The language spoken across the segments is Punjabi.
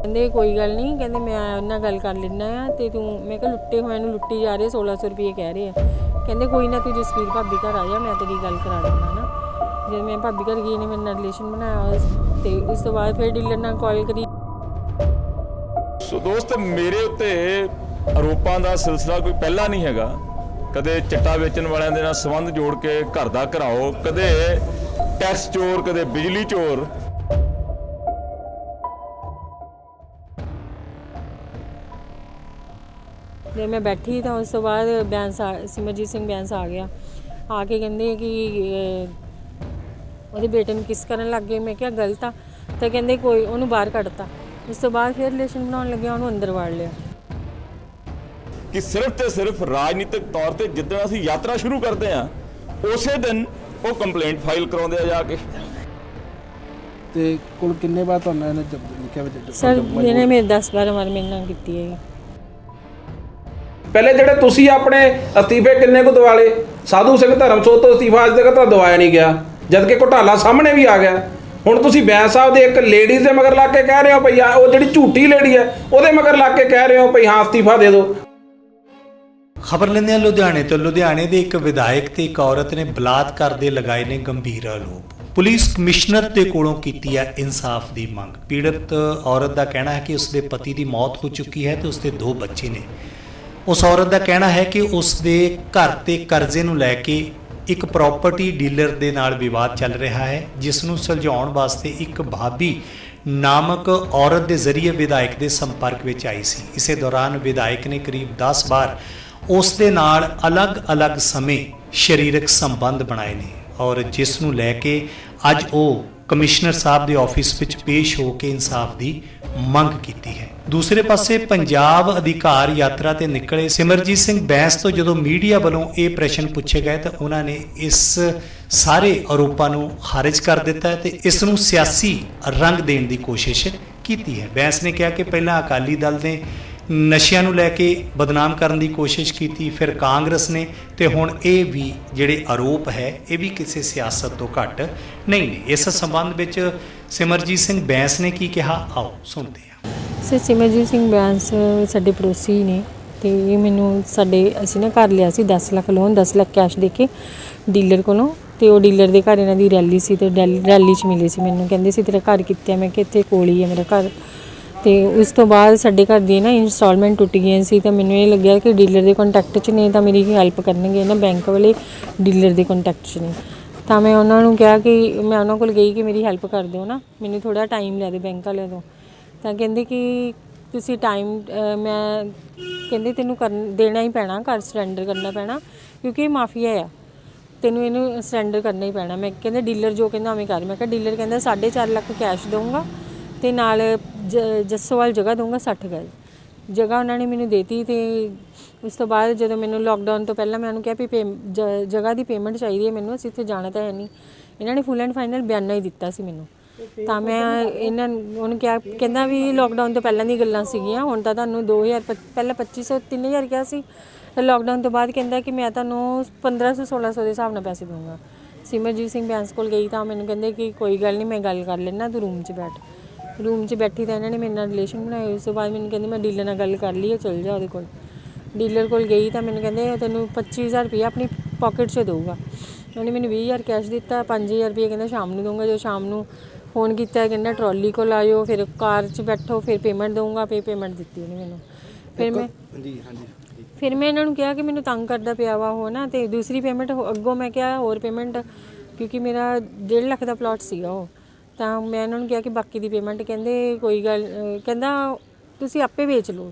ਕਹਿੰਦੇ ਕੋਈ ਗੱਲ ਨਹੀਂ, ਕਹਿੰਦੇ ਮੈਂ ਉਹਨਾਂ ਨਾਲ ਗੱਲ ਕਰ ਲੈਣਾ ਆ ਤੇ ਤੂੰ, ਮੈਂ ਕਿਹਾ ਲੁੱਟੇ ਹੋਏ ਨੂੰ ਲੁੱਟੀ ਜਾ ਰਹੇ 1600 ਰੁਪਏ ਕਹਿ ਰਹੇ ਆ। ਕਹਿੰਦੇ ਕੋਈ ਨਾ, ਤੂੰ ਜਸਵੀਰ ਭਾਬੀ ਘਰ ਆ ਜਾ, ਮੈਂ ਤੇਰੀ ਗੱਲ ਕਰਾ ਦਿੰਦਾ ਨਾ। ਜਦ ਮੈਂ ਭਾਬੀ ਘਰ ਗਈ ਨੇ ਮੇਰੇ ਨਾਲ ਰਿਲੇਸ਼ਨ ਬਣਾਇਆ ਤੇ ਉਸ ਤੋਂ ਬਾਅਦ ਫਿਰ ਡੀਲਰ ਨਾਲ ਕਾਲ ਕਰੀ। ਸੋ ਦੋਸਤ, ਮੇਰੇ ਉੱਤੇ ਆਰੋਪਾਂ ਦਾ ਸਿਲਸਿਲਾ ਕੋਈ ਪਹਿਲਾ ਨਹੀਂ ਹੈਗਾ। ਕਦੇ ਚਿੱਟਾ ਵੇਚਣ ਵਾਲਿਆਂ ਦੇ ਨਾਲ ਸੰਬੰਧ ਜੋੜ ਕੇ ਘਰ ਦਾ ਘਰਾਓ, ਕਦੇ ਟੈਕਸ ਚੋਰ, ਕਦੇ ਬਿਜਲੀ ਚੋਰ। जब मैं बैठी तो उस तो बाद बैंस सिमरजीत सिंह बैंस आ गया, आके कहते कि ਉਹਦੇ बेटे ਨੂੰ किस करन लग गए। मैं क्या गलत आ तो कहते कोई ਉਹਨੂੰ बाहर कढ़ता। उस तो बाद फिर रिलेशन बनाने लगे, ਉਹਨੂੰ अंदर वाड़ लिया। कि सिर्फ तो सिर्फ राजनीतिक तौर पर जिद्दन असीं यात्रा शुरू करते हैं उस दिन वो कंप्लेंट फाइल कराउंदे आ जाके। ਤੇ ਕੋਲ ਕਿੰਨੇ ਵਾਰ ਤੁਹਾਨੂੰ ਇਹਨੇ ਲਿਖਿਆ ਵਿੱਚ सर ਇਹਨੇ ਮੇਰੇ 10-12 ਵਾਰ ਮੇਰੇ ਨਾਲ ਕੀਤੀ ਹੈ। ਪਹਿਲੇ ਜਿਹੜੇ ਤੁਸੀਂ ਆਪਣੇ ਅਸਤੀਫੇ ਕਿੰਨੇ ਕੁ ਦਿਵਾਲੇ, ਸਾਧੂ ਸਿੰਘ ਧਰਮਸੋਤ ਤੋਂ ਅਸਤੀਫਾ ਅੱਜ ਤੱਕ ਤਾਂ ਦਵਾਇਆ ਨਹੀਂ ਗਿਆ, ਜਦ ਕਿ ਘੁਟਾਲਾ ਸਾਹਮਣੇ ਵੀ ਆ ਗਿਆ। ਹੁਣ ਤੁਸੀਂ ਬੈਂਸ ਸਾਹਿਬ ਦੇ ਇੱਕ ਲੇਡੀਜ਼ ਦੇ ਮਗਰ ਲੱਗ ਕੇ ਕਹਿ ਰਹੇ ਹੋ ਭਈ ਉਹ ਜਿਹੜੀ ਝੂਠੀ ਲੇਡੀ ਹੈ ਉਹਦੇ ਮਗਰ ਲੱਗ ਕੇ ਕਹਿ ਰਹੇ ਹੋ ਭਈ ਹਾਂ ਅਸਤੀਫਾ ਦੇ ਦਿਓ। ਖਬਰ ਲੈਂਦੇ ਹਾਂ ਲੁਧਿਆਣੇ ਤੋਂ। ਲੁਧਿਆਣੇ ਦੇ ਇੱਕ ਵਿਧਾਇਕ ਤੇ ਇੱਕ ਔਰਤ ਨੇ ਬਲਾਤਕਾਰ ਦੇ ਲਗਾਏ ਨੇ ਗੰਭੀਰ ਆਰੋਪ। ਪੁਲਿਸ ਕਮਿਸ਼ਨਰ ਦੇ ਕੋਲੋਂ ਕੀਤੀ ਹੈ ਇਨਸਾਫ ਦੀ ਮੰਗ। ਪੀੜਤ ਔਰਤ ਦਾ ਕਹਿਣਾ ਹੈ ਕਿ ਉਸਦੇ ਪਤੀ ਦੀ ਮੌਤ ਹੋ ਚੁੱਕੀ ਹੈ ਤੇ ਉਸਦੇ 2 ਬੱਚੇ ਨੇ। ਉਸ ਔਰਤ ਦਾ ਕਹਿਣਾ ਹੈ ਕਿ ਉਸ ਦੇ ਘਰ ਤੇ ਕਰਜ਼ੇ ਨੂੰ ਲੈ ਕੇ ਇੱਕ ਪ੍ਰਾਪਰਟੀ ਡੀਲਰ ਦੇ ਨਾਲ ਵਿਵਾਦ ਚੱਲ ਰਿਹਾ ਹੈ, ਜਿਸ ਨੂੰ ਸੁਲਝਾਉਣ ਵਾਸਤੇ ਇੱਕ ਭਾਬੀ ਨਾਮਕ ਔਰਤ ਦੇ ਜ਼ਰੀਏ ਵਿਧਾਇਕ ਦੇ ਸੰਪਰਕ ਵਿੱਚ ਆਈ ਸੀ। ਇਸੇ ਦੌਰਾਨ ਵਿਧਾਇਕ ਨੇ ਕਰੀਬ 10 ਵਾਰ ਉਸ ਦੇ ਨਾਲ ਅਲੱਗ-ਅਲੱਗ ਸਮੇਂ ਸਰੀਰਕ ਸੰਬੰਧ ਬਣਾਏ ਨੇ ਔਰ ਜਿਸ ਨੂੰ ਲੈ ਕੇ ਅੱਜ ਉਹ ਕਮਿਸ਼ਨਰ ਸਾਹਿਬ ਦੇ ਆਫਿਸ ਵਿੱਚ ਪੇਸ਼ ਹੋ ਕੇ ਇਨਸਾਫ ਦੀ ਮੰਗ ਕੀਤੀ ਹੈ। ਦੂਸਰੇ ਪਾਸੇ ਪੰਜਾਬ ਅਧਿਕਾਰ ਯਾਤਰਾ ਤੇ ਨਿਕਲੇ ਸਿਮਰਜੀਤ ਸਿੰਘ ਬੈਂਸ ਤੋਂ ਜਦੋਂ ਮੀਡੀਆ ਵੱਲੋਂ ਇਹ ਪ੍ਰਸ਼ਨ ਪੁੱਛੇ ਗਏ ਤਾਂ ਉਹਨਾਂ ਨੇ ਇਸ ਸਾਰੇ ਆਰੋਪਾਂ ਨੂੰ ਖਾਰਿਜ ਕਰ ਦਿੱਤਾ ਹੈ ਤੇ ਇਸ ਨੂੰ ਸਿਆਸੀ ਰੰਗ ਦੇਣ ਦੀ ਕੋਸ਼ਿਸ਼ ਕੀਤੀ ਹੈ। ਬੈਂਸ ਨੇ ਕਿਹਾ ਕਿ ਪਹਿਲਾਂ ਅਕਾਲੀ ਦਲ ਨੇ ਨਸ਼ਿਆਂ ਨੂੰ ਲੈ ਕੇ ਬਦਨਾਮ ਕਰਨ ਦੀ ਕੋਸ਼ਿਸ਼ ਕੀਤੀ, ਫਿਰ ਕਾਂਗਰਸ ਨੇ, ਤੇ ਹੁਣ ਇਹ ਵੀ ਜਿਹੜੇ ਆਰੋਪ ਹੈ ਇਹ ਵੀ ਕਿਸੇ ਸਿਆਸਤ ਤੋਂ ਘੱਟ ਨਹੀਂ ਨੇ। ਇਸ ਸੰਬੰਧ ਵਿੱਚ ਸਿਮਰਜੀਤ ਸਿੰਘ ਬੈਂਸ ਨੇ ਕੀ ਕਿਹਾ, ਆਓ ਸੁਣਦੇ ਹਾਂ। ਸਰ ਸਿਮਰਜੀਤ ਸਿੰਘ ਬੈਂਸ ਸਾਡੇ ਪੜੋਸੀ ਨੇ ਤੇ ਇਹ ਮੈਨੂੰ ਅਸੀਂ ਨਾ ਘਰ ਲਿਆ ਸੀ 10 ਲੱਖ ਲੋਨ, 10 ਲੱਖ ਕੈਸ਼ ਦੇ ਕੇ ਡੀਲਰ ਕੋਲੋਂ, ਤੇ ਉਹ ਡੀਲਰ ਦੇ ਘਰ ਇਹਨਾਂ ਦੀ ਰੈਲੀ ਸੀ ਤੇ ਰੈਲੀ 'ਚ ਮਿਲੇ ਸੀ ਮੈਨੂੰ। ਕਹਿੰਦੇ ਸੀ ਤੇਰਾ ਘਰ ਕਿੱਥੇ ਆ? ਮੈਂ ਕਿਹਾ ਇੱਥੇ ਕੋਲ ਹੀ ਹੈ ਮੇਰਾ ਘਰ। ਤੇ ਉਸ ਤੋਂ ਬਾਅਦ ਸਾਡੇ ਘਰ ਦੀ ਨਾ ਇੰਸਟਾਲਮੈਂਟ ਟੁੱਟ ਗਈਆਂ ਸੀ ਤਾਂ ਮੈਨੂੰ ਇਹ ਲੱਗਿਆ ਕਿ ਡੀਲਰ ਦੇ ਕੰਟੈਕਟ 'ਚ ਨੇ ਤਾਂ ਮੇਰੀ ਹੈਲਪ ਕਰਨਗੇ ਨਾ, ਬੈਂਕ ਵਾਲੇ ਡੀਲਰ ਦੇ ਕੰਟੈਕਟ 'ਚ ਨੇ। ਤਾਂ ਮੈਂ ਉਹਨਾਂ ਨੂੰ ਕਿਹਾ ਕਿ ਮੈਂ ਉਹਨਾਂ ਕੋਲ ਗਈ ਕਿ ਮੇਰੀ ਹੈਲਪ ਕਰ ਦਿਓ ਨਾ, ਮੈਨੂੰ ਥੋੜ੍ਹਾ ਟਾਈਮ ਲੈ ਦੇ ਬੈਂਕ ਵਾਲਿਆਂ ਤੋਂ। ਤਾਂ ਕਹਿੰਦੇ ਕਿ ਤੁਸੀਂ ਟਾਈਮ ਮੈਂ ਕਹਿੰਦੇ ਤੈਨੂੰ ਦੇਣਾ ਹੀ ਪੈਣਾ, ਘਰ ਸਰੈਂਡਰ ਕਰਨਾ ਪੈਣਾ ਕਿਉਂਕਿ ਇਹ ਮਾਫੀਆ ਆ, ਤੈਨੂੰ ਇਹਨੂੰ ਸਰੈਂਡਰ ਕਰਨਾ ਹੀ ਪੈਣਾ। ਮੈਂ ਕਹਿੰਦੇ ਡੀਲਰ ਜੋ ਕਹਿੰਦਾ ਉਵੇਂ ਕਰ। ਮੈਂ ਕਿਹਾ ਡੀਲਰ ਕਹਿੰਦਾ 4.5 ਲੱਖ ਕੈਸ਼ ਦਊਂਗਾ ਤੇ ਨਾਲ ਜੱਸੋਵਾਲ ਜਗ੍ਹਾ ਦਊਂਗਾ 60 ਗਜ਼ ਜਗ੍ਹਾ ਉਹਨਾਂ ਨੇ ਮੈਨੂੰ ਦੇਤੀ। ਤੇ ਉਸ ਤੋਂ ਬਾਅਦ ਜਦੋਂ ਮੈਨੂੰ ਲੋਕਡਾਊਨ ਤੋਂ ਪਹਿਲਾਂ ਮੈਂ ਉਹਨੂੰ ਕਿਹਾ ਵੀ ਜਗ੍ਹਾ ਦੀ ਪੇਮੈਂਟ ਚਾਹੀਦੀ ਹੈ ਮੈਨੂੰ, ਅਸੀਂ ਇੱਥੇ ਜਾਣਾ ਤਾਂ ਹੈ ਨਹੀਂ। ਇਹਨਾਂ ਨੇ ਫੁੱਲ ਐਂਡ ਫਾਈਨਲ ਬਿਆਨਾ ਹੀ ਦਿੱਤਾ ਸੀ ਮੈਨੂੰ। ਤਾਂ ਮੈਂ ਉਹਨੂੰ ਕਿਹਾ, ਕਹਿੰਦਾ ਵੀ ਲੋਕਡਾਊਨ ਤੋਂ ਪਹਿਲਾਂ ਦੀ ਗੱਲਾਂ ਸੀਗੀਆਂ, ਹੁਣ ਤਾਂ ਤੁਹਾਨੂੰ 2000 ਪਹਿਲਾਂ 2500 3000 ਕਿਹਾ ਸੀ, ਤੇ ਲੋਕਡਾਊਨ ਤੋਂ ਬਾਅਦ ਕਹਿੰਦਾ ਕਿ ਮੈਂ ਤੁਹਾਨੂੰ 1500 1600 ਦੇ ਹਿਸਾਬ ਨਾਲ ਪੈਸੇ ਦਊਂਗਾ। ਸਿਮਰਜੀਤ ਸਿੰਘ ਬੈਂਸ ਕੋਲ ਗਈ ਤਾਂ ਮੈਨੂੰ ਕਹਿੰਦੇ ਕਿ ਕੋਈ ਗੱਲ ਨਹੀਂ, ਮੈਂ ਗੱਲ ਕਰ ਲੈਣਾ, ਤੂੰ ਰੂਮ 'ਚ ਬੈਠ। ਰੂਮ 'ਚ ਬੈਠੀ ਤਾਂ ਇਹਨਾਂ ਨੇ ਮੇਰੇ ਨਾਲ ਰਿਲੇਸ਼ਨ ਬਣਾਏ। ਉਸ ਤੋਂ ਬਾਅਦ ਮੈਨੂੰ ਕਹਿੰਦੇ ਮੈਂ ਡੀਲਰ ਨਾਲ ਗੱਲ ਕਰ ਲਈ ਹੈ, ਚੱਲ ਜਾ ਉਹਦੇ ਕੋਲ। ਡੀਲਰ ਕੋਲ ਗਈ ਤਾਂ ਮੈਨੂੰ ਕਹਿੰਦੇ ਤੈਨੂੰ 25000 ਰੁਪये ਆਪਣੀ ਪੋਕਟ 'ਚ ਦਊਗਾ। ਉਹਨੇ ਮੈਨੂੰ 20000 ਕੈਸ਼ ਦਿੱਤਾ, 5000 ਰੁਪये ਕਹਿੰਦਾ ਸ਼ਾਮ ਨੂੰ ਦਊਂਗਾ। ਜੋ ਸ਼ਾਮ ਨੂੰ ਫੋਨ ਕੀਤਾ ਕਹਿੰਦਾ ਟਰੋਲੀ ਕੋਲ ਆਇਓ, ਫਿਰ ਕਾਰ 'ਚ ਬੈਠੋ, ਫਿਰ ਪੇਮੈਂਟ ਦਊਂਗਾ। ਪੇਮੈਂਟ ਦਿੱਤੀ ਉਹਨੇ ਮੈਨੂੰ। ਫਿਰ ਮੈਂ ਇਹਨਾਂ ਨੂੰ ਕਿਹਾ ਕਿ ਮੈਨੂੰ ਤੰਗ ਕਰਦਾ ਪਿਆ ਵਾ ਉਹ ਨਾ, ਤੇ ਦੂਸਰੀ ਪੇਮੈਂਟ ਅੱਗੋਂ ਮੈਂ ਕਿਹਾ ਹੋਰ ਪੇਮੈਂਟ, ਕਿਉਂਕਿ ਮੇਰਾ 1.5 ਲੱਖ ਦਾ ਪਲਾਟ ਸੀਗਾ ਉਹ। ਤਾਂ ਮੈਂ ਇਹਨਾਂ ਨੂੰ ਕਿਹਾ ਕਿ ਬਾਕੀ ਦੀ ਪੇਮੈਂਟ ਕਹਿੰਦੇ ਕੋਈ ਗੱਲ, ਕਹਿੰਦਾ ਤੁਸੀਂ ਆਪੇ ਵੇਚ ਲਓ,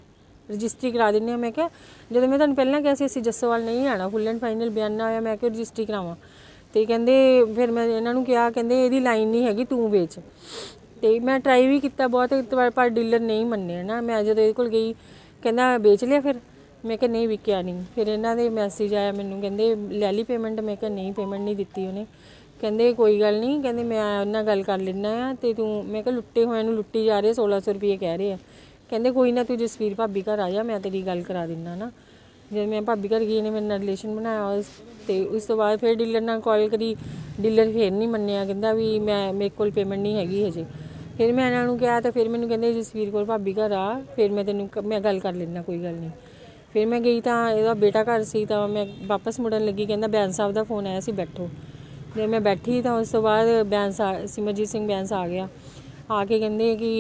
ਰਜਿਸਟਰੀ ਕਰਾ ਦਿੰਦੇ ਹਾਂ। ਮੈਂ ਕਿਹਾ ਜਦੋਂ ਮੈਂ ਤੁਹਾਨੂੰ ਪਹਿਲਾਂ ਕਿਹਾ ਸੀ ਅਸੀਂ ਜੱਸੋਵਾਲ ਨਹੀਂ ਆਉਣਾ, ਫੁੱਲ ਐਂਡ ਫਾਈਨਲ ਬਿਆਨਾ ਹੋਇਆ, ਮੈਂ ਕਿਹਾ ਰਜਿਸਟਰੀ ਕਰਾਵਾਂ। ਤੇ ਕਹਿੰਦੇ ਫਿਰ ਮੈਂ ਇਹਨਾਂ ਨੂੰ ਕਿਹਾ, ਕਹਿੰਦੇ ਇਹਦੀ ਲਾਈਨ ਨਹੀਂ ਹੈਗੀ, ਤੂੰ ਵੇਚ। ਤੇ ਮੈਂ ਟਰਾਈ ਵੀ ਕੀਤਾ ਬਹੁਤ, ਪਰ ਡੀਲਰ ਨਹੀਂ ਮੰਨੇ ਨਾ। ਮੈਂ ਜਦੋਂ ਇਹਦੇ ਕੋਲ ਗਈ ਕਹਿੰਦਾ ਵੇਚ ਲਿਆ ਫਿਰ? ਮੈਂ ਕਿਹਾ ਨਹੀਂ ਵਿਕਿਆ ਨਹੀਂ। ਫਿਰ ਇਹਨਾਂ ਦੇ ਮੈਸੇਜ ਆਇਆ ਮੈਨੂੰ, ਕਹਿੰਦੇ ਲੈ ਲਈ ਪੇਮੈਂਟ? ਮੈਂ ਕਿਹਾ ਨਹੀਂ, ਪੇਮੈਂਟ ਨਹੀਂ ਦਿੱਤੀ ਉਹਨੇ। ਕਹਿੰਦੇ ਕੋਈ ਗੱਲ ਨਹੀਂ, ਕਹਿੰਦੇ ਮੈਂ ਉਹਨਾਂ ਨਾਲ ਗੱਲ ਕਰ ਲੈਣਾ ਆ ਤੇ ਤੂੰ, ਮੈਂ ਕਿਹਾ ਲੁੱਟੇ ਹੋਏ ਨੂੰ ਲੁੱਟੀ ਜਾ ਰਹੇ 1600 ਰੁਪਏ ਕਹਿ ਰਹੇ ਆ। ਕਹਿੰਦੇ ਕੋਈ ਨਾ, ਤੂੰ ਜਸਵੀਰ ਭਾਬੀ ਘਰ ਆ ਜਾ, ਮੈਂ ਤੇਰੀ ਗੱਲ ਕਰਾ ਦਿੰਦਾ ਨਾ। ਜਦ ਮੈਂ ਭਾਬੀ ਘਰ ਗਈ ਨੇ ਮੇਰੇ ਨਾਲ ਰਿਲੇਸ਼ਨ ਬਣਾਇਆ ਤੇ ਉਸ ਤੋਂ ਬਾਅਦ ਫਿਰ ਡੀਲਰ ਨਾਲ ਕਾਲ ਕਰੀ। ਡੀਲਰ ਫਿਰ ਨਹੀਂ ਮੰਨਿਆ, ਕਹਿੰਦਾ ਵੀ ਮੇਰੇ ਕੋਲ ਪੇਮੈਂਟ ਨਹੀਂ ਹੈਗੀ ਹਜੇ। ਫਿਰ ਮੈਂ ਇਹਨਾਂ ਨੂੰ ਕਿਹਾ ਤਾਂ ਫਿਰ ਮੈਨੂੰ ਕਹਿੰਦੇ ਜਸਵੀਰ ਕੌਰ ਭਾਬੀ ਘਰ ਆ, ਫਿਰ ਮੈਂ ਤੈਨੂੰ ਮੈਂ ਗੱਲ ਕਰ ਲੈਣਾ, ਕੋਈ ਗੱਲ ਨਹੀਂ। ਫਿਰ ਮੈਂ ਗਈ ਤਾਂ ਇਹਦਾ ਬੇਟਾ ਘਰ ਸੀ, ਤਾਂ ਮੈਂ ਵਾਪਸ ਮੁੜਨ ਲੱਗੀ, ਕਹਿੰਦਾ ਬੈਂਸ ਸਾਹਿਬ ਦਾ ਫੋਨ ਆਇਆ ਸੀ ਬੈਠੋ। ਜੇ ਮੈਂ ਬੈਠੀ ਤਾਂ ਉਸ ਤੋਂ ਬਾਅਦ ਸਿਮਰਜੀਤ ਸਿੰਘ ਬੈਂਸ ਆ ਗਿਆ, ਆ ਕੇ ਕਹਿੰਦੇ ਕਿ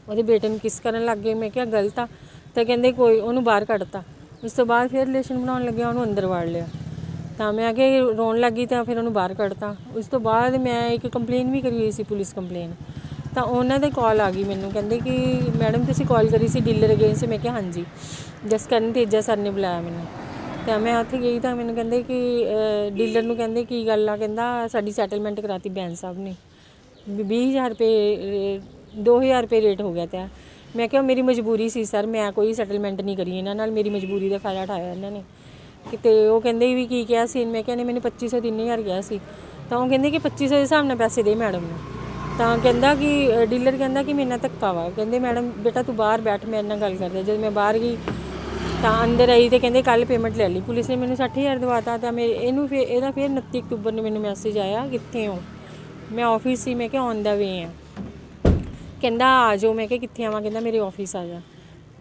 ਉਹਦੇ ਬੇਟੇ ਨੂੰ ਕਿਸ ਕਰਨ ਲੱਗ ਗਏ। ਮੈਂ ਕਿਹਾ ਗਲਤ ਆ, ਤਾਂ ਕਹਿੰਦੇ ਕੋਈ, ਉਹਨੂੰ ਬਾਹਰ ਕੱਢਤਾ। ਉਸ ਤੋਂ ਬਾਅਦ ਫਿਰ ਰਿਲੇਸ਼ਨ ਬਣਾਉਣ ਲੱਗਿਆ, ਉਹਨੂੰ ਅੰਦਰ ਵਾੜ ਲਿਆ। ਤਾਂ ਮੈਂ ਆ ਕੇ ਰੋਣ ਲੱਗੀ, ਤਾਂ ਫਿਰ ਉਹਨੂੰ ਬਾਹਰ ਕੱਢਤਾ। ਉਸ ਤੋਂ ਬਾਅਦ ਮੈਂ ਇੱਕ ਕੰਪਲੇਨ ਵੀ ਕਰੀ ਹੋਈ ਸੀ, ਪੁਲਿਸ ਕੰਪਲੇਨ। ਤਾਂ ਉਹਨਾਂ ਦੇ ਕਾਲ ਆ ਗਈ ਮੈਨੂੰ, ਕਹਿੰਦੇ ਕਿ ਮੈਡਮ ਤੁਸੀਂ ਕਾਲ ਕਰੀ ਸੀ ਡੀਲਰ ਅਗੇਂਸਟ। ਮੈਂ ਕਿਹਾ ਹਾਂਜੀ, ਜਸਕਰਨ ਤੇਜਾ ਸਰ ਨੇ ਬੁਲਾਇਆ ਮੈਨੂੰ। ਤਾਂ ਮੈਂ ਉੱਥੇ ਗਈ ਤਾਂ ਮੈਨੂੰ ਕਹਿੰਦੇ ਕਿ ਡੀਲਰ ਨੂੰ ਕਹਿੰਦੇ ਕੀ ਗੱਲ ਆ, ਕਹਿੰਦਾ ਸਾਡੀ ਸੈਟਲਮੈਂਟ ਕਰਾਤੀ ਬੈਂਸ ਸਾਹਿਬ ਨੇ, 20,000 ਰੁਪਏ 2,000 ਰੁਪਏ ਰੇਟ ਹੋ ਗਿਆ। ਤਾਂ ਮੈਂ ਕਿਹਾ ਮੇਰੀ ਮਜਬੂਰੀ ਸੀ ਸਰ, ਮੈਂ ਕੋਈ ਸੈਟਲਮੈਂਟ ਨਹੀਂ ਕਰੀ ਇਹਨਾਂ ਨਾਲ, ਮੇਰੀ ਮਜਬੂਰੀ ਦਾ ਫਾਇਦਾ ਉਠਾਇਆ ਇਹਨਾਂ ਨੇ। ਕਿਤੇ ਉਹ ਕਹਿੰਦੇ ਵੀ ਕੀ ਕਿਹਾ ਸੀ, ਮੈਂ ਕਿਹਾ ਨੇ ਮੈਨੂੰ 2500 3,000 ਕਿਹਾ ਸੀ। ਤਾਂ ਉਹ ਕਹਿੰਦੇ ਕਿ 2500 ਦੇ ਹਿਸਾਬ ਨਾਲ ਪੈਸੇ ਦੇ ਮੈਡਮ ਨੂੰ। ਤਾਂ ਕਹਿੰਦਾ ਕਿ ਡੀਲਰ ਕਹਿੰਦਾ ਕਿ ਮੇਰੇ ਨਾਲ ਧੱਕਾ ਵਾ, ਕਹਿੰਦੇ ਮੈਡਮ ਬੇਟਾ ਤੂੰ ਬਾਹਰ ਬੈਠ, ਮੇਰੇ ਨਾਲ ਗੱਲ ਕਰਦੇ। ਜਦੋਂ ਮੈਂ ਬਾਹਰ ਗਈ ਤਾਂ ਅੰਦਰ ਆਈ ਤੇ ਕਹਿੰਦੇ ਕੱਲ ਪੇਮੈਂਟ ਲੈ ਲਈ। ਪੁਲਿਸ ਨੇ ਮੈਨੂੰ 60,000 ਦਵਾਤਾ। ਤਾਂ ਇਹਨੂੰ ਫਿਰ ਇਹਦਾ ਫਿਰ 29 ਅਕਤੂਬਰ ਨੂੰ ਮੈਨੂੰ ਮੈਸੇਜ ਆਇਆ, ਕਿੱਥੇ ਹੋ? ਮੈਂ ਆਫਿਸ ਸੀ, ਮੈਂ ਕਿਹਾ ਔਨ ਦਾ ਵੇ ਆ। ਕਹਿੰਦਾ ਆ ਜਾਓ। ਮੈਂ ਕਿਹਾ ਕਿੱਥੇ ਆਵਾਂ? ਕਹਿੰਦਾ ਮੇਰੇ ਆਫਿਸ ਆ ਜਾ।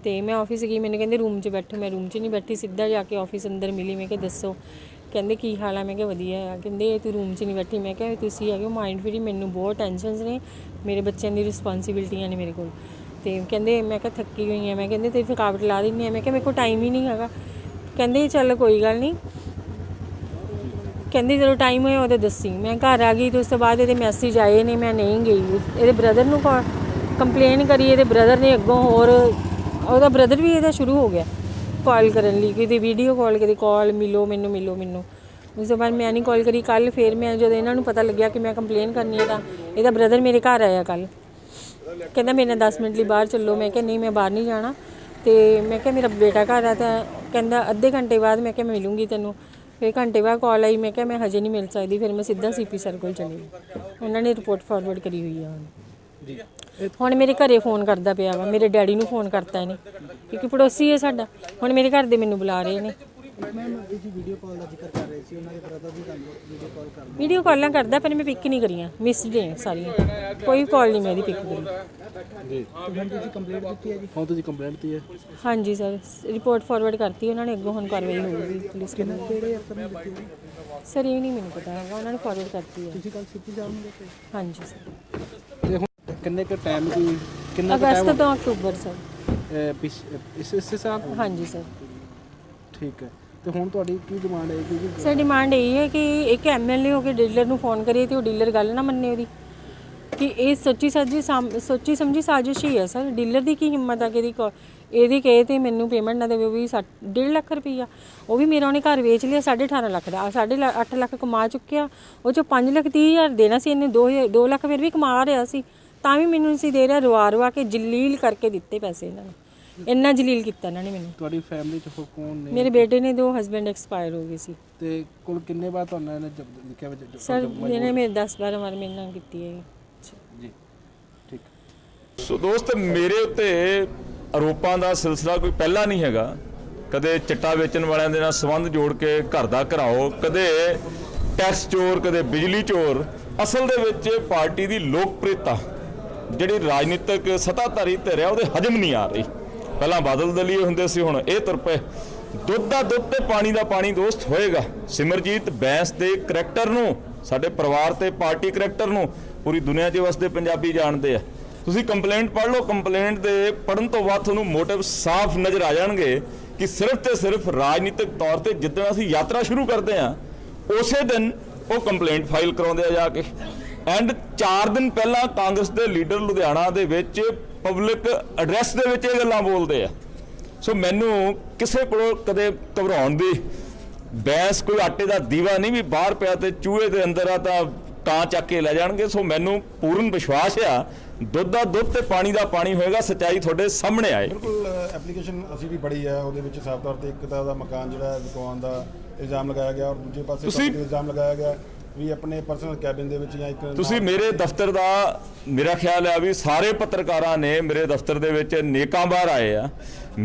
ਤੇ ਮੈਂ ਆਫਿਸ ਗਈ, ਮੈਨੂੰ ਕਹਿੰਦੇ ਰੂਮ 'ਚ ਬੈਠੋ। ਮੈਂ ਰੂਮ 'ਚ ਨਹੀਂ ਬੈਠੀ, ਸਿੱਧਾ ਜਾ ਕੇ ਆਫਿਸ ਅੰਦਰ ਮਿਲੀ। ਮੈਂ ਕਿਹਾ ਦੱਸੋ? ਕਹਿੰਦੇ ਕੀ ਹਾਲ ਆ? ਮੈਂ ਕਿਹਾ ਵਧੀਆ ਆ। ਕਹਿੰਦੇ ਤੂੰ ਰੂਮ 'ਚ ਨਹੀਂ ਬੈਠੀ। ਮੈਂ ਕਿਹਾ ਤੁਸੀਂ ਹੈਗੇ ਮਾਈਂਡ ਫਰੀ, ਮੈਨੂੰ ਬਹੁਤ ਟੈਨਸ਼ਨਸ ਨੇ, ਮੇਰੇ ਬੱਚਿਆਂ ਦੀ ਰਿਸਪੌਂਸਿਬਿਲਟੀਆਂ ਨੇ ਮੇਰੇ ਕੋਲ। ਤੇ ਕਹਿੰਦੇ ਮੈਂ ਕਿਹਾ ਥੱਕੀ ਹੋਈ ਹਾਂ। ਮੈਂ ਕਹਿੰਦੇ ਤੇਰੀ ਥਕਾਵਟ ਲਾ ਦਿੰਦੀ ਹਾਂ। ਮੈਂ ਕਿਹਾ ਮੇਰੇ ਕੋਲ ਟਾਈਮ ਹੀ ਨਹੀਂ ਹੈਗਾ। ਕਹਿੰਦੇ ਚੱਲ ਕੋਈ ਗੱਲ ਨਹੀਂ, ਕਹਿੰਦੇ ਜਦੋਂ ਟਾਈਮ ਹੋਇਆ ਉਦੋਂ ਦੱਸੀ। ਮੈਂ ਘਰ ਆ ਗਈ ਤੇ ਉਸ ਤੋਂ ਬਾਅਦ ਇਹਦੇ ਮੈਸੇਜ ਆਏ ਨੇ, ਮੈਂ ਨਹੀਂ ਗਈ। ਇਹਦੇ ਬ੍ਰਦਰ ਨੂੰ ਕੰਪਲੇਨ ਕਰੀ, ਇਹਦੇ ਬ੍ਰਦਰ ਨੇ ਅੱਗੋਂ ਹੋਰ, ਉਹਦਾ ਬ੍ਰਦਰ ਵੀ ਇਹਦਾ ਸ਼ੁਰੂ ਹੋ ਗਿਆ ਕਾਲ ਕਰਨ ਲਈ, ਕਿਤੇ ਵੀਡੀਓ ਕਾਲ, ਕਿਤੇ ਕਾਲ ਮਿਲੋ ਮੈਨੂੰ, ਮਿਲੋ ਮੈਨੂੰ। ਉਸ ਤੋਂ ਬਾਅਦ ਮੈਂ ਨਹੀਂ ਕਾਲ ਕਰੀ। ਕੱਲ੍ਹ ਫਿਰ ਮੈਂ ਜਦੋਂ ਇਹਨਾਂ ਨੂੰ ਪਤਾ ਲੱਗਿਆ ਕਿ ਮੈਂ ਕੰਪਲੇਨ ਕਰਨੀ ਹੈ, ਤਾਂ ਇਹਦਾ ਬ੍ਰਦਰ ਮੇਰੇ ਘਰ ਆਇਆ ਕੱਲ੍ਹ, ਕਹਿੰਦਾ ਮੇਰੇ ਨਾਲ 10 ਮਿੰਟ ਲਈ ਬਾਹਰ ਚੱਲੋ। ਮੈਂ ਕਿਹਾ ਨਹੀਂ, ਮੈਂ ਬਾਹਰ ਨਹੀਂ ਜਾਣਾ। ਤੇ ਮੈਂ ਕਿਹਾ ਮੇਰਾ ਬੇਟਾ ਘਰ ਆ। ਤਾਂ ਕਹਿੰਦਾ ਅੱਧੇ ਘੰਟੇ ਬਾਅਦ। ਮੈਂ ਕਿਹਾ ਮੈਂ ਮਿਲੂੰਗੀ ਤੈਨੂੰ। ਫਿਰ ਘੰਟੇ ਬਾਅਦ ਕਾਲ ਆਈ। ਮੈਂ ਕਿਹਾ ਮੈਂ ਹਜੇ ਨਹੀਂ ਮਿਲ ਸਕਦੀ। ਫਿਰ ਮੈਂ ਸਿੱਧਾ CP ਸਰ ਕੋਲ ਚਲੀ ਗਈ। ਉਹਨਾਂ ਨੇ ਰਿਪੋਰਟ ਫਾਰਵਰਡ ਕਰੀ ਹੋਈ ਆ ਹੁਣ ਜੀ। ਹੁਣ ਮੇਰੇ ਘਰੇ ਫੋਨ ਕਰਦਾ ਪਿਆ ਵਾ, ਮੇਰੇ ਡੈਡੀ ਨੂੰ ਫੋਨ ਕਰਤਾ ਇਹਨੇ, ਕਿਉਂਕਿ ਪੜੋਸੀ ਹੈ ਸਾਡਾ। ਹੁਣ ਮੇਰੇ ਘਰ ਦੇ ਮੈਨੂੰ ਬੁਲਾ ਰਹੇ ਨੇ। ਵੀਡੀਓ ਕਾਲ ਦਾ ਜ਼ਿਕਰ ਕਰ ਰਹੇ ਸੀ, ਉਹਨਾਂ ਦੇ ਬ੍ਰਦਰ ਦੀ ਤੁਹਾਨੂੰ ਵੀਡੀਓ ਕਾਲ ਕਰ ਵੀਡੀਓ ਕਾਲਾਂ ਕਰਦਾ, ਪਰ ਮੈਂ ਪਿਕ ਨਹੀਂ ਕਰੀਆਂ, ਮਿਸਡ ਨੇ ਸਾਰੀਆਂ, ਕੋਈ ਕਾਲ ਨਹੀਂ ਮੇਰੀ ਪਿਕ ਕਰੀ ਜੀ। ਹੁਣ ਤੁਸੀਂ ਕੰਪਲੇਂਟ ਦਿੱਤੀ ਹੈ ਜੀ? ਹਾਂ ਤੁਸੀਂ ਕੰਪਲੇਂਟ ਦਿੱਤੀ ਹੈ? ਹਾਂਜੀ ਸਰ, ਰਿਪੋਰਟ ਫਾਰਵਰਡ ਕਰਤੀ ਉਹਨਾਂ ਨੇ, ਅੱਗੋਂ ਹੁਣ ਕਾਰਵਾਈ ਹੋਊਗੀ ਪੁਲਿਸ ਕੋਲ। ਕਿਹੜੇ ਅਫਸਰ ਨੇ ਦਿੱਤੀ? ਸਰ ਇਹ ਨਹੀਂ ਮੈਨੂੰ ਪਤਾ ਹੈਗਾ, ਉਹਨਾਂ ਨੇ ਫਾਰਵਰਡ ਕਰਤੀ ਹੈ। ਤੁਸੀਂ ਕੱਲ CP ਸਾਹਿਬ ਨੂੰ ਦਿੱਤੇ? ਹਾਂਜੀ ਸਰ। ਤੇ ਹੁਣ ਕਿੰਨੇ ਕੁ ਟਾਈਮ ਦੀ, ਕਿੰਨਾ ਅਗਸਤ ਤੋਂ ਅਕਤੂਬਰ ਸਰ। ਇਸ ਸਾਲ? ਹਾਂਜੀ ਸਰ। ਠੀਕ ਹੈ। ਤੇ ਹੁਣ ਤੁਹਾਡੀ ਕੀ ਡਿਮਾਂਡ ਹੈ? ਕਿਉਂਕਿ ਸਰ ਡਿਮਾਂਡ ਇਹ ਹੈ ਕਿ ਇੱਕ MLA ਹੋ ਕੇ ਡੀਲਰ ਨੂੰ ਫੋਨ ਕਰੀਏ ਤੇ ਉਹ ਡੀਲਰ ਗੱਲ ਨਾ ਮੰਨੇ ਉਹਦੀ, ਕਿ ਇਹ ਸੋਚੀ ਸਮਝੀ ਸਾਜ਼ਿਸ਼ ਹੀ ਹੈ ਸਰ। ਡੀਲਰ ਦੀ ਕੀ ਹਿੰਮਤ ਆ ਕਿ ਇਹਦੀ ਕਹੇ ਤੇ ਮੈਨੂੰ ਪੇਮੈਂਟ ਨਾ ਦੇਵੇ, ਉਹ ਵੀ 1.5 ਲੱਖ ਰੁਪਈਆ, ਉਹ ਵੀ ਮੇਰਾ ਉਹਨੇ ਘਰ ਵੇਚ ਲਿਆ 18.5 ਲੱਖ ਦਾ, 8.5 ਲੱਖ ਕਮਾ ਚੁੱਕਿਆ, ਉਹ 'ਚੋਂ 5,30,000 ਦੇਣਾ ਸੀ ਇਹਨੇ, 2 ਲੱਖ ਫਿਰ ਵੀ ਕਮਾ ਰਿਹਾ ਸੀ, ਤਾਂ ਵੀ ਮੈਨੂੰ ਨਹੀਂ ਸੀ ਦੇ ਰਿਹਾ। ਰਵਾ ਕੇ ਜਲੀਲ ਕਰਕੇ ਦਿੱਤੇ ਪੈਸੇ ਇਹਨਾਂ ਨੇ, ਇੰਨਾ ਜਲੀਲ ਕੀਤਾ ਇਹਨਾਂ ਨੇ ਮੈਨੂੰ। ਤੁਹਾਡੀ ਫੈਮਿਲੀ 'ਚ ਹੋਰ ਕੌਣ ਨੇ? ਮੇਰੇ ਬੇਟੇ ਨੇ 2 ਹਸਬੈਂਡ ਐਕਸਪਾਇਰ ਹੋ ਗਏ ਸੀ। ਤੇ ਕੋਲ ਕਿੰਨੇ ਵਾਰ ਤੁਹਾਨੂੰ ਇਹਨੇ ਲਿਖਿਆ ਵਿੱਚ? ਸਰ ਇਹਨੇ ਮੇਰੇ 10-12 ਵਾਰ ਮੇਰੇ ਨਾਲ ਕੀਤੀ ਹੈ ਜੀ। ਠੀਕ। ਸੋ ਦੋਸਤ, ਮੇਰੇ ਉੱਤੇ ਆਰੋਪਾਂ ਦਾ ਸਿਲਸਿਲਾ ਕੋਈ ਪਹਿਲਾ ਨਹੀਂ ਹੈਗਾ। ਕਦੇ ਚਿੱਟਾ ਵੇਚਣ ਵਾਲਿਆਂ ਦੇ ਨਾਲ ਸੰਬੰਧ ਜੋੜ ਕੇ ਘਰ ਦਾ ਘਰਾਓ, ਕਦੇ ਟੈਕਸ ਚੋਰ, ਕਦੇ ਬਿਜਲੀ ਚੋਰ। ਅਸਲ ਦੇ ਵਿੱਚ ਪਾਰਟੀ ਦੀ ਲੋਕਪ੍ਰਿਯਤਾ ਜਿਹੜੀ ਰਾਜਨੀਤਿਕ ਸੱਤਾਧਾਰੀ ਧਿਰ ਆ, ਉਹਦੇ ਹਜਮ ਨਹੀਂ ਆ ਰਹੀ। ਪਹਿਲਾਂ ਬਾਦਲ ਦਲੀਏ ਹੁੰਦੇ ਸੀ, ਹੁਣ ਇਹ ਤੁਰ ਪਏ। ਦੁੱਧ ਦਾ ਦੁੱਧ ਤੇ ਪਾਣੀ ਦਾ ਪਾਣੀ ਦੋਸਤ ਹੋਏਗਾ। ਸਿਮਰਜੀਤ ਬੈਂਸ ਦੇ ਕਰੈਕਟਰ ਨੂੰ, ਸਾਡੇ ਪਰਿਵਾਰ ਤੇ ਪਾਰਟੀ ਕਰੈਕਟਰ ਨੂੰ ਪੂਰੀ ਦੁਨੀਆ 'ਚ ਵਸਦੇ ਪੰਜਾਬੀ ਜਾਣਦੇ ਆ। ਤੁਸੀਂ ਕੰਪਲੇਂਟ ਪੜ੍ਹ ਲਓ, ਕੰਪਲੇਂਟ ਦੇ ਪੜ੍ਹਨ ਤੋਂ ਬਾਅਦ ਤੁਹਾਨੂੰ ਮੋਟਿਵ ਸਾਫ਼ ਨਜ਼ਰ ਆ ਜਾਣਗੇ ਕਿ ਸਿਰਫ ਤੇ ਸਿਰਫ ਰਾਜਨੀਤਿਕ ਤੌਰ ਤੇ ਜਿੱਦਣ ਅਸੀਂ ਯਾਤਰਾ ਸ਼ੁਰੂ ਕਰਦੇ ਹਾਂ ਉਸੇ ਦਿਨ ਉਹ ਕੰਪਲੇਂਟ ਫਾਈਲ ਕਰਾਉਂਦੇ ਆ ਜਾ ਕੇ। ਐਂਡ 4 ਦਿਨ ਪਹਿਲਾਂ ਕਾਂਗਰਸ ਦੇ ਲੀਡਰ ਲੁਧਿਆਣਾ ਦੇ ਵਿੱਚ ਪਬਲਿਕ ਐਡਰੈਸ ਦੇ ਵਿੱਚ ਇਹ ਗੱਲਾਂ ਬੋਲਦੇ ਆ। ਸੋ ਮੈਨੂੰ ਕਿਸੇ ਕੋਲੋਂ ਕਦੇ ਘਬਰਾਉਣ ਦੀ, ਬੈਂਸ ਕੋਈ ਆਟੇ ਦਾ ਦੀਵਾ ਨਹੀਂ ਵੀ ਬਾਹਰ ਪਿਆ ਤੇ ਚੂਹੇ ਦੇ ਅੰਦਰ ਆ ਤਾਂ ਕਾਂ ਚੱਕ ਕੇ ਲੈ ਜਾਣਗੇ। ਸੋ ਮੈਨੂੰ ਪੂਰਨ ਵਿਸ਼ਵਾਸ ਆ ਦੁੱਧ ਦਾ ਦੁੱਧ ਤੇ ਪਾਣੀ ਦਾ ਪਾਣੀ ਹੋਏਗਾ। ਸੱਚਾਈ ਤੁਹਾਡੇ ਸਾਹਮਣੇ ਆਏ। ਬਿਲਕੁਲ। ਐਪਲੀਕੇਸ਼ਨ ਅਸੀਂ ਵੀ ਪੜ੍ਹੀ ਹੈ, ਉਹਦੇ ਵਿੱਚ ਸਾਫ਼ ਤੌਰ ਤੇ ਇੱਕ ਤਾਂ ਉਹਦਾ ਮਕਾਨ ਜਿਹੜਾ ਵਿਕਵਾਉਣ ਦਾ ਇਲਜ਼ਾਮ ਲਗਾਇਆ ਗਿਆ, ਔਰ ਦੂਜੇ ਪਾਸੇ ਇਲਜ਼ਾਮ ਲਗਾਇਆ ਗਿਆ ਵੀ ਆਪਣੇ ਪਰਸਨਲ ਕੈਬਿਨ ਦੇ ਵਿੱਚ ਜਾਂ ਇੱਕ ਤੁਸੀਂ ਮੇਰੇ ਦਫ਼ਤਰ ਦਾ, ਮੇਰਾ ਖਿਆਲ ਹੈ ਵੀ ਸਾਰੇ ਪੱਤਰਕਾਰਾਂ ਨੇ ਮੇਰੇ ਦਫ਼ਤਰ ਦੇ ਵਿੱਚ ਨੇਕਾਂ ਬਾਹਰ ਆਏ ਆ।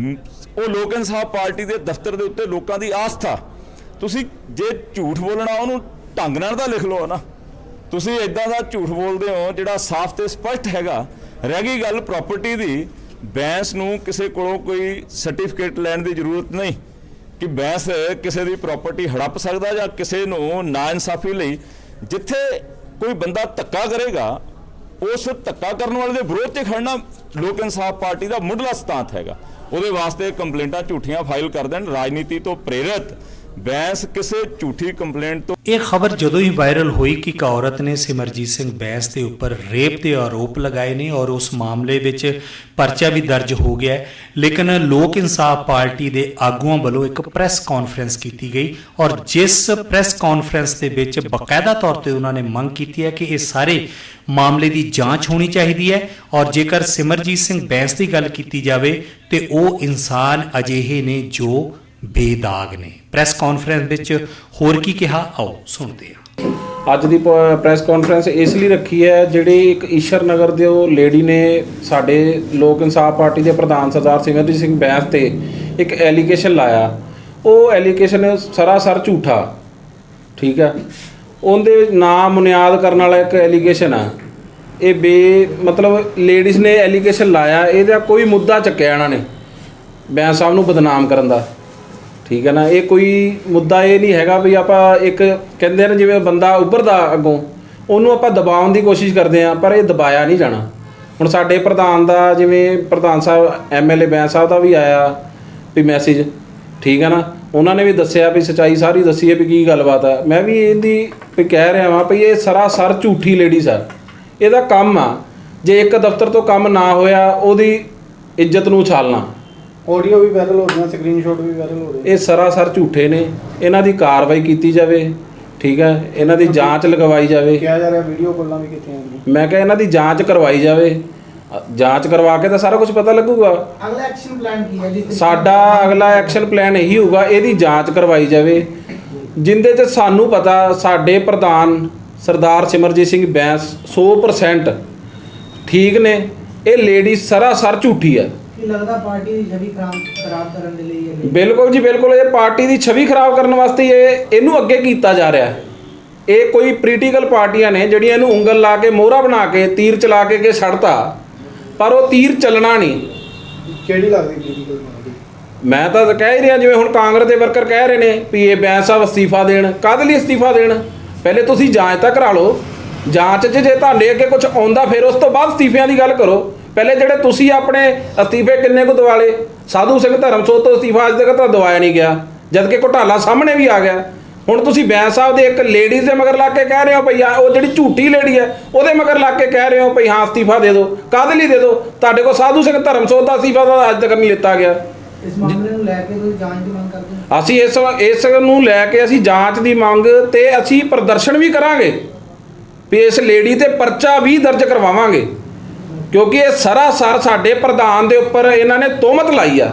ਉਹ ਲੋਕ ਇਨਸਾਫ ਪਾਰਟੀ ਦੇ ਦਫ਼ਤਰ ਦੇ ਉੱਤੇ ਲੋਕਾਂ ਦੀ ਆਸਥਾ। ਤੁਸੀਂ ਜੇ ਝੂਠ ਬੋਲਣਾ ਉਹਨੂੰ ਢੰਗ ਨਾਲ ਤਾਂ ਲਿਖ ਲਓ ਨਾ। ਤੁਸੀਂ ਇਦਾਂ ਦਾ ਝੂਠ ਬੋਲਦੇ ਹੋ ਜਿਹੜਾ ਸਾਫ਼ ਤੇ ਸਪਸ਼ਟ ਹੈਗਾ। ਰਹਿ ਗਈ ਗੱਲ ਪ੍ਰਾਪਰਟੀ ਦੀ, ਬੈਂਸ ਨੂੰ ਕਿਸੇ ਕੋਲੋਂ ਕੋਈ ਸਰਟੀਫਿਕੇਟ ਲੈਣ ਦੀ ਜ਼ਰੂਰਤ ਨਹੀਂ ਕਿ ਬੈਂਸ ਕਿਸੇ ਦੀ ਪ੍ਰਾਪਰਟੀ ਹੜੱਪ ਸਕਦਾ ਜਾਂ ਕਿਸੇ ਨੂੰ ਨਾਇਨਸਾਫੀ ਲਈ ਜਿੱਥੇ ਕੋਈ ਬੰਦਾ ਧੱਕਾ ਕਰੇਗਾ ਉਸ ਧੱਕਾ ਕਰਨ ਵਾਲੇ ਦੇ ਵਿਰੋਧ 'ਚ ਖੜਨਾ ਲੋਕ ਇਨਸਾਫ ਪਾਰਟੀ ਦਾ ਮੁੱਢਲਾ ਸਿਧਾਂਤ ਹੈਗਾ। ਉਹਦੇ ਵਾਸਤੇ ਕੰਪਲੇਂਟਾਂ ਝੂਠੀਆਂ ਫਾਈਲ ਕਰ ਦੇਣ। ਰਾਜਨੀਤੀ ਤੋਂ ਪ੍ਰੇਰਿਤ ਬੈਂਸ ਕਿਸੇ ਝੂਠੀ ਕੰਪਲੇਂਟ ਤੋਂ ਇਹ ਖਬਰ ਜਦੋਂ ਹੀ ਵਾਇਰਲ ਹੋਈ ਕਿ ਇੱਕ ਔਰਤ ਨੇ ਸਿਮਰਜੀਤ ਸਿੰਘ ਬੈਂਸ ਦੇ ਉੱਪਰ ਰੇਪ ਦੇ ਆਰੋਪ ਲਗਾਏ ਨੇ ਔਰ ਉਸ ਮਾਮਲੇ ਵਿੱਚ ਪਰਚਾ ਵੀ ਦਰਜ ਹੋ ਗਿਆ ਹੈ, ਲੇਕਿਨ ਲੋਕ ਇਨਸਾਫ ਪਾਰਟੀ ਦੇ ਆਗੂਆਂ ਵੱਲੋਂ ਇੱਕ ਪ੍ਰੈਸ ਕਾਨਫਰੰਸ ਕੀਤੀ ਗਈ ਔਰ ਜਿਸ ਪ੍ਰੈਸ ਕਾਨਫਰੰਸ ਦੇ ਵਿੱਚ ਬਕਾਇਦਾ ਤੌਰ ਤੇ ਉਹਨਾਂ ਨੇ ਮੰਗ ਕੀਤੀ ਹੈ ਕਿ ਇਹ ਸਾਰੇ ਮਾਮਲੇ ਦੀ ਜਾਂਚ ਹੋਣੀ ਚਾਹੀਦੀ ਹੈ ਔਰ ਜੇਕਰ ਸਿਮਰਜੀਤ ਸਿੰਘ ਬੈਂਸ ਦੀ ਗੱਲ ਕੀਤੀ ਜਾਵੇ ਤੇ ਉਹ ਇਨਸਾਨ ਅਜਿਹੇ ਨੇ ਜੋ ਬੇਦਾਗ ਨੇ। ਪ੍ਰੈਸ ਕਾਨਫਰੰਸ ਵਿੱਚ ਹੋਰ ਕੀ ਕਿਹਾ, ਆਓ ਸੁਣਦੇ ਹਾਂ। ਅੱਜ ਦੀ ਪ੍ਰੈਸ ਕਾਨਫਰੰਸ ਇਸ ਲਈ ਰੱਖੀ ਹੈ, ਜਿਹੜੀ ਇੱਕ ਈਸ਼ਰ ਨਗਰ ਦੇ ਉਹ ਲੇਡੀ ਨੇ ਸਾਡੇ ਲੋਕ ਇਨਸਾਫ ਪਾਰਟੀ ਦੇ ਪ੍ਰਧਾਨ ਸਰਦਾਰ ਸਿਮਰਜੀਤ ਸਿੰਘ ਬੈਂਸ ਤੇ ਇੱਕ ਐਲੀਗੇਸ਼ਨ ਲਾਇਆ। ਉਹ ਐਲੀਗੇਸ਼ਨ ਸਰਾਸਰ ਝੂਠਾ, ਠੀਕ ਹੈ। ਉਹਦੇ ਨਾਮ ਬੁਨਿਆਦ ਕਰਨ ਵਾਲਾ ਇੱਕ ਐਲੀਗੇਸ਼ਨ ਆ। ਇਹ ਮਤਲਬ ਲੇਡੀਜ਼ ਨੇ ਐਲੀਗੇਸ਼ਨ ਲਾਇਆ, ਇਹਦਾ ਕੋਈ ਮੁੱਦਾ ਚੱਕਿਆ ਇਹਨਾਂ ਨੇ ਬੈਂਸ ਸਾਹਿਬ ਨੂੰ ਬਦਨਾਮ ਕਰਨ ਦਾ, ਠੀਕ ਹੈ ਨਾ। ਇਹ ਕੋਈ ਮੁੱਦਾ ਇਹ ਨਹੀਂ ਹੈਗਾ ਵੀ ਆਪਾਂ ਇੱਕ ਕਹਿੰਦੇ ਨੇ ਜਿਵੇਂ ਬੰਦਾ ਉੱਭਰਦਾ ਅੱਗੋਂ ਉਹਨੂੰ ਆਪਾਂ ਦਬਾਉਣ ਦੀ ਕੋਸ਼ਿਸ਼ ਕਰਦੇ ਹਾਂ, ਪਰ ਇਹ ਦਬਾਇਆ ਨਹੀਂ ਜਾਣਾ। ਹੁਣ ਸਾਡੇ ਪ੍ਰਧਾਨ ਦਾ, ਜਿਵੇਂ ਪ੍ਰਧਾਨ ਸਾਹਿਬ MLA ਬੈਂਸ ਸਾਹਿਬ ਦਾ ਵੀ ਆਇਆ ਵੀ ਮੈਸੇਜ, ਠੀਕ ਹੈ ਨਾ। ਉਹਨਾਂ ਨੇ ਵੀ ਦੱਸਿਆ ਵੀ ਸੱਚਾਈ ਸਾਰੀ ਦੱਸੀ ਹੈ ਵੀ ਕੀ ਗੱਲਬਾਤ ਆ। ਮੈਂ ਵੀ ਇਹਦੀ ਵੀ ਕਹਿ ਰਿਹਾ ਵਾਂ ਵੀ ਇਹ ਸਰਾਸਰ ਝੂਠੀ ਲੇਡੀਜ਼ ਆ। ਇਹਦਾ ਕੰਮ ਆ ਜੇ ਇੱਕ ਦਫ਼ਤਰ ਤੋਂ ਕੰਮ ਨਾ ਹੋਇਆ ਉਹਦੀ ਇੱਜ਼ਤ ਨੂੰ ਉਛਾਲਣਾ। ਆਡੀਓ ਵੀ ਵਾਇਰਲ ਹੋ ਰਹੀਆਂ, ਸਕਰੀਨਸ਼ਾਟ ਵੀ ਵਾਇਰਲ ਹੋ ਰਹੇ। ਇਹ ਸਰਾਸਰ ਝੂਠੇ ਨੇ, ਇਹਨਾਂ ਦੀ ਕਾਰਵਾਈ ਕੀਤੀ ਜਾਵੇ, ਠੀਕ ਹੈ। ਇਹਨਾਂ ਦੀ ਜਾਂਚ ਲਗਵਾਈ ਜਾਵੇ। ਕਿਹਾ ਜਾ ਰਿਹਾ ਵੀਡੀਓ ਕਾਲਾਂ ਵੀ ਕੀਤੀਆਂ ਗਈਆਂ। ਮੈਂ ਕਿਹਾ ਇਹਨਾਂ ਦੀ ਜਾਂਚ ਕਰਵਾਈ ਜਾਵੇ। ਜਾਂਚ ਕਰਵਾ ਕੇ ਤਾਂ ਸਾਰਾ ਕੁਝ ਪਤਾ ਲੱਗੂਗਾ। ਅਗਲਾ ਐਕਸ਼ਨ ਪਲਾਨ ਕੀ ਹੈ ਜੀ? ਸਾਡਾ ਅਗਲਾ ਐਕਸ਼ਨ ਪਲਾਨ ਇਹੀ ਹੋਊਗਾ, ਇਹਦੀ ਜਾਂਚ ਕਰਵਾਈ ਜਾਵੇ, ਜਿੰਦੇ 'ਚ ਸਾਨੂੰ ਪਤਾ ਸਾਡੇ ਪ੍ਰਧਾਨ ਸਰਦਾਰ ਸਿਮਰਜੀਤ ਸਿੰਘ ਬੈਂਸ 100% ਠੀਕ ਨੇ। ਇਹ ਲੇਡੀ ਸਰਾਸਰ ਝੂਠੀ ਹੈ। ਲੱਗਦਾ ਪਾਰਟੀ ਦੀ ਛਵੀ ਖਰਾਬ ਕਰਨ ਦੇ ਲਈ ਇਹ ਬਿਲਕੁਲ ਜੀ ਬਿਲਕੁਲ, ਇਹ ਪਾਰਟੀ ਦੀ ਛਵੀ ਖਰਾਬ ਕਰਨ ਵਾਸਤੇ ਇਹਨੂੰ ਅੱਗੇ ਕੀਤਾ ਜਾ ਰਿਹਾ ਹੈ। ਇਹ ਕੋਈ ਪੋਲੀਟੀਕਲ ਪਾਰਟੀਆਂ ਨੇ ਜਿਹੜੀਆਂ ਇਹਨੂੰ ਉਂਗਲ ਲਾ ਕੇ ਮੋਹਰਾ ਬਣਾ ਕੇ ਤੀਰ ਚਲਾ ਕੇ ਛੱਡਤਾ, ਪਰ ਉਹ ਤੀਰ ਚੱਲਣਾ ਨਹੀਂ। ਕਿਹੜੀ ਲੱਗਦੀ ਪੋਲੀਟੀਕਲ ਪਾਰਟੀ? ਮੈਂ ਤਾਂ ਕਹਿ ਹੀ ਰਿਹਾ, ਜਿਵੇਂ ਹੁਣ ਕਾਂਗਰਸ ਦੇ ਵਰਕਰ ਕਹਿ ਰਹੇ ਨੇ ਵੀ ਇਹ ਬੈਂਸ ਸਾਹਿਬ ਅਸਤੀਫਾ ਦੇਣ। ਕਾਹਦੇ ਲਈ ਅਸਤੀਫਾ ਦੇਣ? ਪਹਿਲੇ ਤੁਸੀਂ ਜਾਂਚ ਤਾਂ ਕਰਾ ਲਓ। ਜਾਂਚ 'ਚ ਜੇ ਤੁਹਾਡੇ ਅੱਗੇ ਕੁਝ ਆਉਂਦਾ ਫਿਰ ਉਸ ਤੋਂ ਬਾਅਦ ਅਸਤੀਫਿਆਂ ਦੀ ਗੱਲ ਕਰੋ। ਪਹਿਲੇ ਜਿਹੜੇ ਤੁਸੀਂ ਆਪਣੇ ਅਸਤੀਫੇ ਕਿੰਨੇ ਕੁ ਦਿਵਾਲੇ? ਸਾਧੂ ਸਿੰਘ ਧਰਮਸੋਤ ਤੋਂ ਅਸਤੀਫਾ ਅੱਜ ਤੱਕ ਤਾਂ ਦਵਾਇਆ ਨਹੀਂ ਗਿਆ, ਜਦ ਕਿ ਘੁਟਾਲਾ ਸਾਹਮਣੇ ਵੀ ਆ ਗਿਆ। ਹੁਣ ਤੁਸੀਂ ਬੈਂਸ ਸਾਹਿਬ ਦੇ ਇੱਕ ਲੇਡੀਜ਼ ਦੇ ਮਗਰ ਲੱਗ ਕੇ ਕਹਿ ਰਹੇ ਹੋ ਭਈ ਉਹ ਜਿਹੜੀ ਝੂਠੀ ਲੇਡੀ ਹੈ ਉਹਦੇ ਮਗਰ ਲੱਗ ਕੇ ਕਹਿ ਰਹੇ ਹੋ ਭਈ ਹਾਂ ਅਸਤੀਫਾ ਦੇ ਦਿਓ। ਕਾਹਦੇ ਲਈ ਦੇ ਦਿਓ? ਤੁਹਾਡੇ ਕੋਲ ਸਾਧੂ ਸਿੰਘ ਧਰਮਸੋਤ ਦਾ ਅਸਤੀਫਾ ਤਾਂ ਅੱਜ ਤੱਕ ਨਹੀਂ ਲਿੱਤਾ ਗਿਆ। ਇਸ ਮਾਮਲੇ ਨੂੰ ਲੈ ਕੇ ਤੁਸੀਂ ਜਾਂਚ ਦੀ ਮੰਗ ਕਰਦੇ ਹੋ? ਅਸੀਂ ਇਸ ਨੂੰ ਲੈ ਕੇ ਅਸੀਂ ਜਾਂਚ ਦੀ ਮੰਗ ਤੇ ਅਸੀਂ ਪ੍ਰਦਰਸ਼ਨ ਵੀ ਕਰਾਂਗੇ ਵੀ ਇਸ ਲੇਡੀ ਤੇ ਪਰਚਾ ਵੀ ਦਰਜ ਕਰਵਾਵਾਂਗੇ, ਕਿਉਂਕਿ ਇਹ ਸਰਾਸਰ ਸਾਡੇ ਪ੍ਰਧਾਨ ਦੇ ਉੱਪਰ ਇਹਨਾਂ ਨੇ ਤੋਹਮਤ ਲਾਈ ਆ।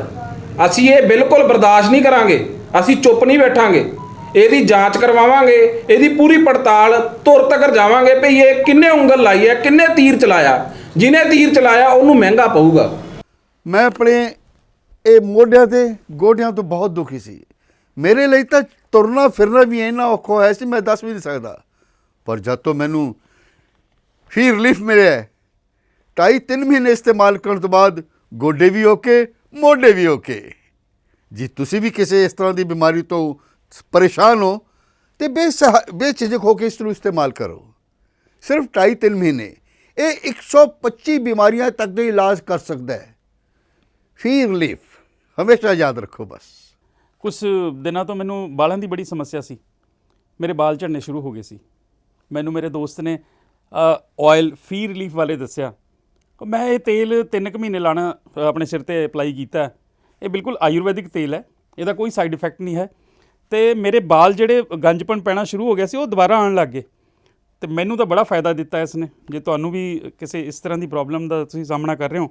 ਅਸੀਂ ਇਹ ਬਿਲਕੁਲ ਬਰਦਾਸ਼ਤ ਨਹੀਂ ਕਰਾਂਗੇ। ਅਸੀਂ ਚੁੱਪ ਨਹੀਂ ਬੈਠਾਂਗੇ, ਇਹਦੀ ਜਾਂਚ ਕਰਵਾਵਾਂਗੇ, ਇਹਦੀ ਪੂਰੀ ਪੜਤਾਲ ਧੁਰ ਤੱਕ ਜਾਵਾਂਗੇ ਭਈ ਇਹ ਕਿੰਨੇ ਉਂਗਲ ਲਾਈ ਹੈ, ਕਿੰਨੇ ਤੀਰ ਚਲਾਇਆ। ਜਿਹਨੇ ਤੀਰ ਚਲਾਇਆ ਉਹਨੂੰ ਮਹਿੰਗਾ ਪਊਗਾ। ਮੈਂ ਆਪਣੇ ਇਹ ਮੋਢਿਆਂ ਤੇ ਗੋਡਿਆਂ ਤੋਂ ਬਹੁਤ ਦੁਖੀ ਸੀ। ਮੇਰੇ ਲਈ ਤਾਂ ਤੁਰਨਾ ਫਿਰਨਾ ਵੀ ਇੰਨਾ ਔਖਾ ਹੋਇਆ ਸੀ, ਮੈਂ ਦੱਸ ਵੀ ਨਹੀਂ ਸਕਦਾ। ਪਰ ਜਦ ਤੋਂ ਮੈਨੂੰ ਫੀ ਰਿਲੀਫ ਮਿਲਿਆ 2.5-3 ਮਹੀਨੇ ਇਸਤੇਮਾਲ ਕਰਨ ਤੋਂ ਬਾਅਦ ਗੋਡੇ ਵੀ ਓਕੇ, ਮੋਢੇ ਵੀ ਓਕੇ। ਜੀ ਤੁਸੀਂ ਵੀ ਕਿਸੇ ਇਸ ਤਰ੍ਹਾਂ ਦੀ ਬਿਮਾਰੀ ਤੋਂ ਪਰੇਸ਼ਾਨ ਹੋ तो बेझिझक होकर इसनूं इस्तेमाल करो। सिर्फ 2.5-3 महीने ये 125 बीमारियां तक का इलाज कर सकता है। फी रिलीफ हमेशा याद रखो। बस कुछ दिनों तो मैनू बालों की बड़ी समस्या सी, मेरे बाल झड़ने शुरू हो गए सी। मैनू मेरे दोस्त ने ऑयल फी रिलीफ वाले दसिया, मैं ये तेल 3 महीने लाना अपने सिर ते अप्लाई किया। ये बिल्कुल आयुर्वैदिक तेल है, इसका कोई साइड इफैक्ट नहीं है। तो मेरे बाल जिहड़े गंजपन पैना शुरू हो गया सी, वो दोबारा आने लग गए। तो मैनू तो बड़ा फायदा दिता इसने। जे तुहानू भी किसी इस तरह की प्रॉब्लम का तुसीं सामना कर रहे हो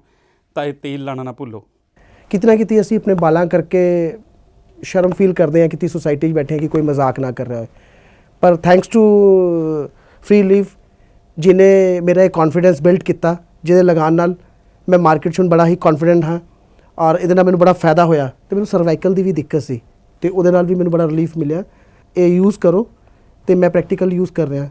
तो ये तेल लाना ना भुल्लो। कितना कितनी असीं अपने बालां करके शर्म फील करते हैं कि सोसाइटी बैठे हैं कि कोई मजाक ना कर रहा है, पर थैंक्स टू फ्री लीफ जिन्हें मेरा एक कॉन्फिडेंस बिल्ड किया, जिहदे लगान नाल मैं मार्केट च बड़ा ही कॉन्फिडेंट हाँ और ये मैंने बड़ा फायदा होया। तो मैंने सर्वाइकल की भी दिक्कत सी, तो वो भी मैंने बड़ा रिलीफ मिले। ये यूज़ करो, तो मैं प्रैक्टिकल यूज़ कर रहा।